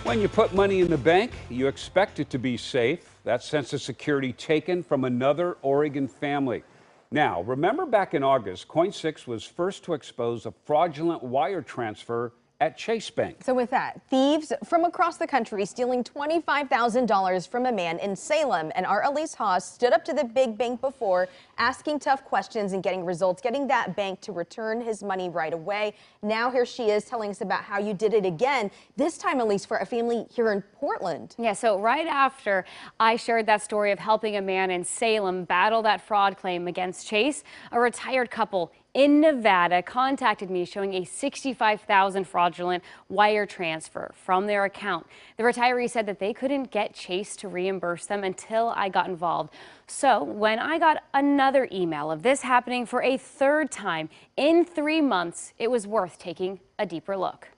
When you put money in the bank, you expect it to be safe. That sense of security taken from another Oregon family. Now, remember back in August, KOIN 6 was first to expose a fraudulent wire transfer at Chase Bank. So with that, thieves from across the country stealing $25,000 from a man in Salem. And our Elise Haas stood up to the big bank before, asking tough questions and getting results, getting that bank to return his money right away. Now here she is telling us about how you did it again, this time, Elise, for a family here in Portland. Yeah, so right after I shared that story of helping a man in Salem battle that fraud claim against Chase, a retired couple in Nevada contacted me showing a $65,000 fraudulent wire transfer from their account. The retiree said that they couldn't get Chase to reimburse them until I got involved. So when I got another email of this happening for a third time in 3 months, it was worth taking a deeper look.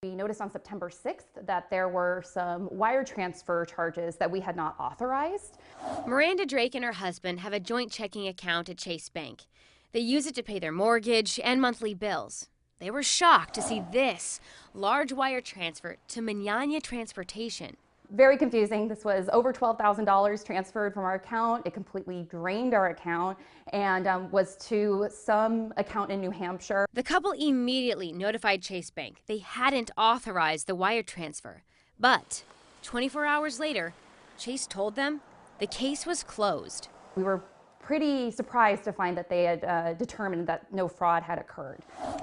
We noticed on September 6th that there were some wire transfer charges that we had not authorized. Miranda Drake and her husband have a joint checking account at Chase Bank. They use it to pay their mortgage and monthly bills. They were shocked to see this large wire transfer to Manana Transportation. Very confusing. This was over $12,000 transferred from our account. It completely drained our account and was to some account in New Hampshire. The couple immediately notified Chase Bank they hadn't authorized the wire transfer. But 24 hours later, Chase told them the case was closed. We were pretty surprised to find that they had determined that no fraud had occurred.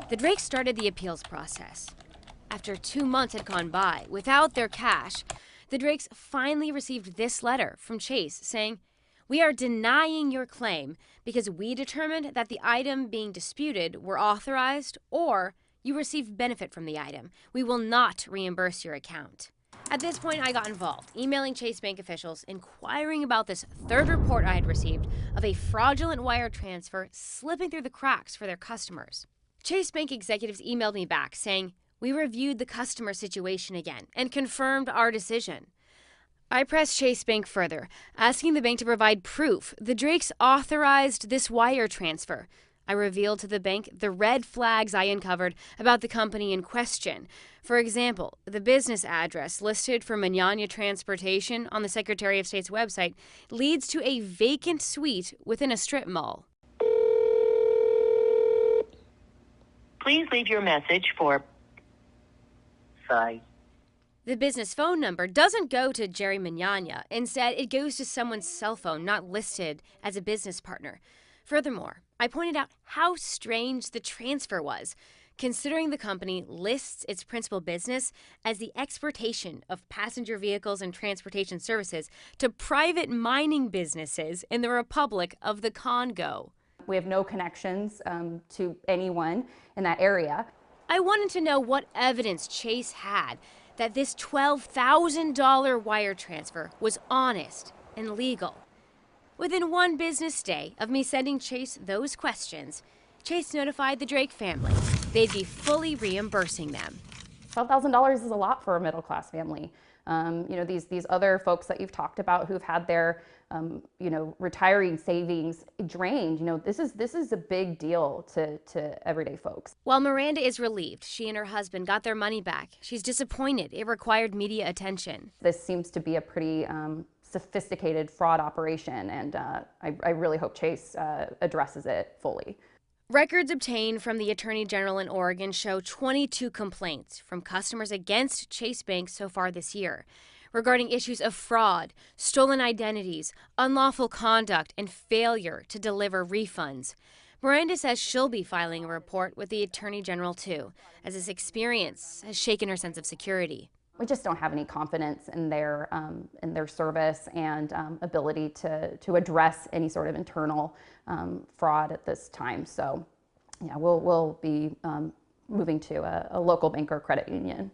The Drakes started the appeals process. After 2 months had gone by without their cash, the Drakes finally received this letter from Chase saying, "We are denying your claim because we determined that the item being disputed were authorized or you received benefit from the item. We will not reimburse your account." At this point, I got involved, emailing Chase Bank officials, inquiring about this third report I had received of a fraudulent wire transfer slipping through the cracks for their customers. Chase Bank executives emailed me back saying, "We reviewed the customer situation again and confirmed our decision." I pressed Chase Bank further, asking the bank to provide proof the Drakes authorized this wire transfer. I revealed to the bank the red flags I uncovered about the company in question. For example, the business address listed for Manana Transportation on the Secretary of State's website leads to a vacant suite within a strip mall. Please leave your message for Sorry. The business phone number doesn't go to Jerry Manana. Instead, it goes to someone's cell phone not listed as a business partner. Furthermore, I pointed out how strange the transfer was, considering the company lists its principal business as the exportation of passenger vehicles and transportation services to private mining businesses in the Republic of the Congo. We have no connections to anyone in that area. I wanted to know what evidence Chase had that this $12,000 wire transfer was honest and legal. Within 1 business day of me sending Chase those questions, Chase notified the Drake family they'd be fully reimbursing them. $12,000 is a lot for a middle-class family. You know, these other folks that you've talked about who've had their, retiree savings drained, this is a big deal to everyday folks. While Miranda is relieved she and her husband got their money back, she's disappointed it required media attention. This seems to be a pretty sophisticated fraud operation, and I really hope Chase addresses it fully. Records obtained from the Attorney General in Oregon show 22 complaints from customers against Chase Bank so far this year regarding issues of fraud, stolen identities, unlawful conduct, and failure to deliver refunds. Miranda says she'll be filing a report with the Attorney General too, as this experience has shaken her sense of security. We just don't have any confidence in their service and ability to address any sort of internal fraud at this time. So, yeah, we'll be moving to a local bank or credit union.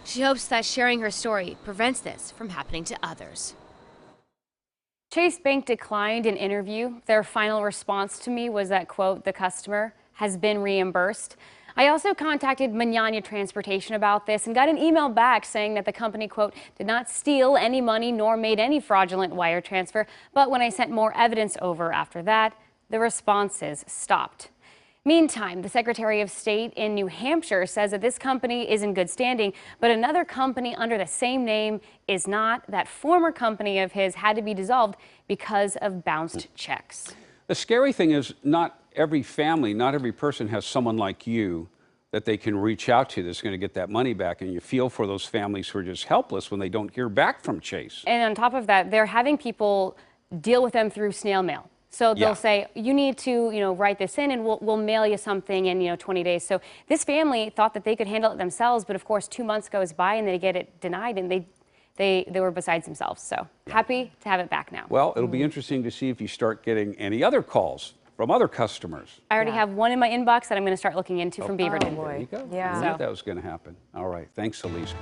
She hopes that sharing her story prevents this from happening to others. Chase Bank declined an interview. Their final response to me was that, quote, "the customer has been reimbursed." I also contacted Manana Transportation about this and got an email back saying that the company, quote, "did not steal any money nor made any fraudulent wire transfer." But when I sent more evidence over after that, the responses stopped. Meantime, the Secretary of State in New Hampshire says that this company is in good standing, but another company under the same name is not. That former company of his had to be dissolved because of bounced checks. The scary thing is not every family, not every person has someone like you that they can reach out to that's going to get that money back. And you feel for those families who are just helpless when they don't hear back from Chase. And on top of that, they're having people deal with them through snail mail. So they'll say, you need to, write this in and we'll mail you something in, 20 days. So this family thought that they could handle it themselves. But of course, 2 months goes by and they get it denied and they were besides themselves. So happy to have it back now. Well, it'll be interesting to see if you start getting any other calls from other customers. I already have one in my inbox that I'm going to start looking into from Beaverton. There you go. Yeah. I knew that was going to happen. All right. Thanks, Elise.